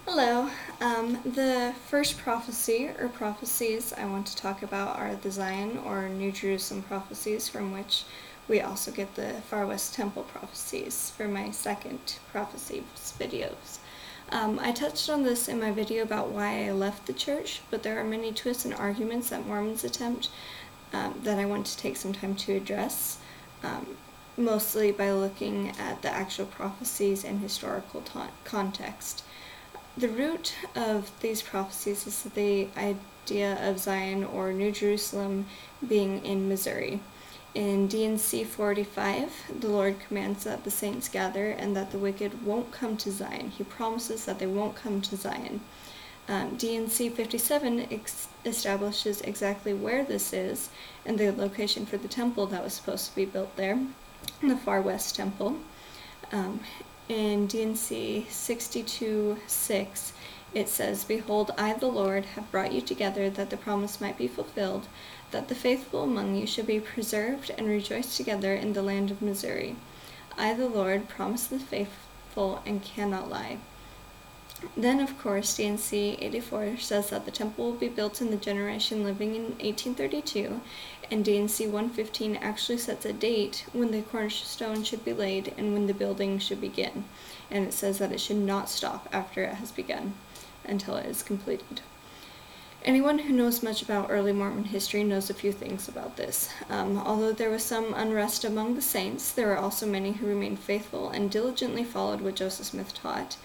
Hello. The first prophecy or prophecies I want to talk about are the Zion or New Jerusalem prophecies, from which we also get the Far West Temple prophecies for my second prophecies videos. I touched on this in my video about why I left the church, but there are many twists and arguments that Mormons attempt that I want to take some time to address, mostly by looking at the actual prophecies and historical context. The root of these prophecies is the idea of Zion or New Jerusalem being in Missouri. In D&C 45, the Lord commands that the saints gather and that the wicked won't come to Zion. He promises that they won't come to Zion. D&C 57 establishes exactly where this is and the location for the temple that was supposed to be built there, the Far West Temple. In D&C 62:6, it says, "Behold, I, the Lord, have brought you together that the promise might be fulfilled, that the faithful among you should be preserved and rejoice together in the land of Missouri. I, the Lord, promise the faithful and cannot lie." Then, of course, D&C 84 says that the temple will be built in the generation living in 1832, and D&C 115 actually sets a date when the cornerstone should be laid and when the building should begin, and it says that it should not stop after it has begun until it is completed. Anyone who knows much about early Mormon history knows a few things about this. Although there was some unrest among the saints, there were also many who remained faithful and diligently followed what Joseph Smith taught.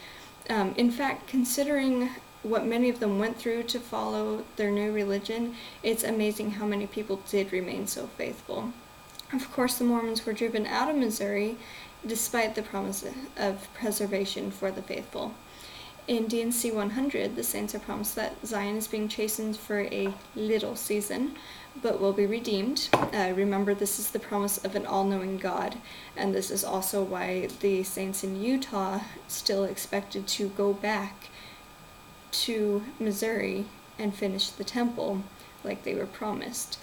In fact, considering what many of them went through to follow their new religion, it's amazing how many people did remain so faithful. Of course, the Mormons were driven out of Missouri despite the promise of preservation for the faithful. In D&C 100, the saints are promised that Zion is being chastened for a little season, but will be redeemed. Remember, this is the promise of an all-knowing God, and this is also why the saints in Utah still expected to go back to Missouri and finish the temple like they were promised.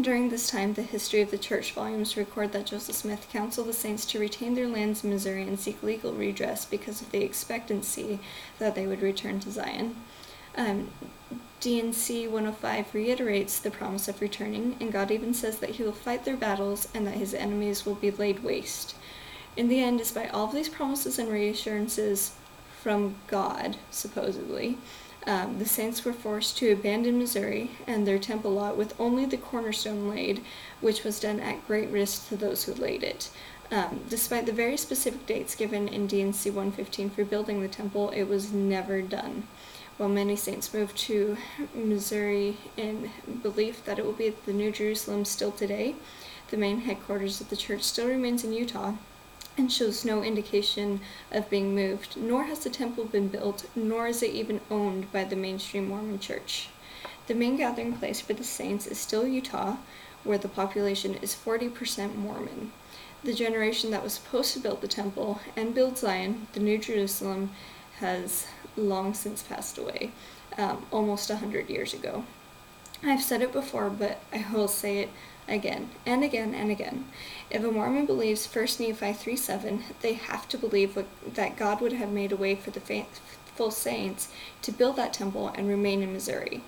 During this time, the history of the church volumes record that Joseph Smith counseled the saints to retain their lands in Missouri and seek legal redress because of the expectancy that they would return to Zion. D&C 105 reiterates the promise of returning, and God even says that he will fight their battles and that his enemies will be laid waste. In the end, despite all of these promises and reassurances from God, supposedly, the saints were forced to abandon Missouri and their temple lot with only the cornerstone laid, which was done at great risk to those who laid it. Despite the very specific dates given in D&C 115 for building the temple, it was never done. While many saints moved to Missouri in belief that it will be at the New Jerusalem still today, the main headquarters of the church still remains in Utah and shows no indication of being moved, nor has the temple been built, nor is it even owned by the mainstream Mormon church. The main gathering place for the saints is still Utah, where the population is 40% Mormon. The generation that was supposed to build the temple and build Zion, the New Jerusalem, has long since passed away, almost 100 years ago. I've said it before, but I will say it again and again and again. If a Mormon believes 1 Nephi 3:7, they have to believe that God would have made a way for the faithful saints to build that temple and remain in Missouri.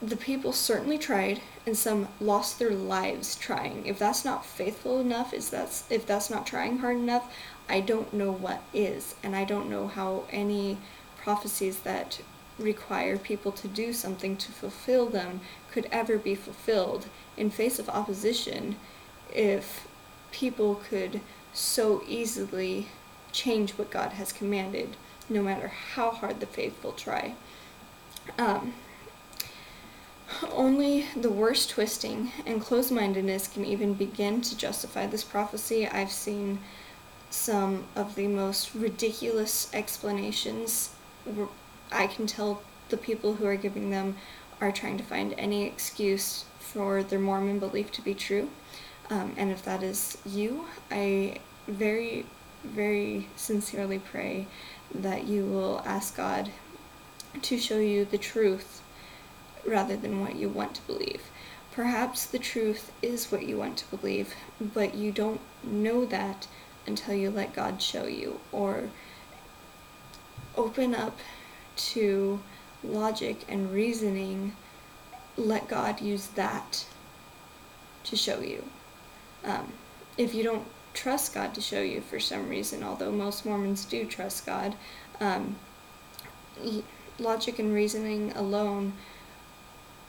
The people certainly tried, and some lost their lives trying. If that's not faithful enough, if that's not trying hard enough, I don't know what is, and I don't know how any prophecies that require people to do something to fulfill them could ever be fulfilled in face of opposition if people could so easily change what God has commanded, no matter how hard the faithful try. Only the worst twisting and closed-mindedness can even begin to justify this prophecy. I've seen some of the most ridiculous explanations. I can tell the people who are giving them are trying to find any excuse for their Mormon belief to be true. And if that is you, I very, very sincerely pray that you will ask God to show you the truth rather than what you want to believe. Perhaps the truth is what you want to believe, but you don't know that until you let God show you, or open up to logic and reasoning, let God use that to show you. If you don't trust God to show you for some reason, although most Mormons do trust God, logic and reasoning alone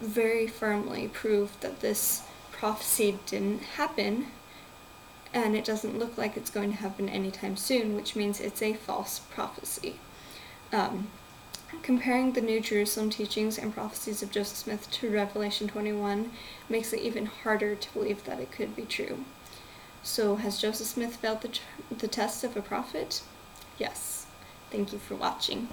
very firmly prove that this prophecy didn't happen, and it doesn't look like it's going to happen anytime soon, which means it's a false prophecy. Comparing the New Jerusalem teachings and prophecies of Joseph Smith to Revelation 21 makes it even harder to believe that it could be true. So, has Joseph Smith failed the test of a prophet? Yes. Thank you for watching.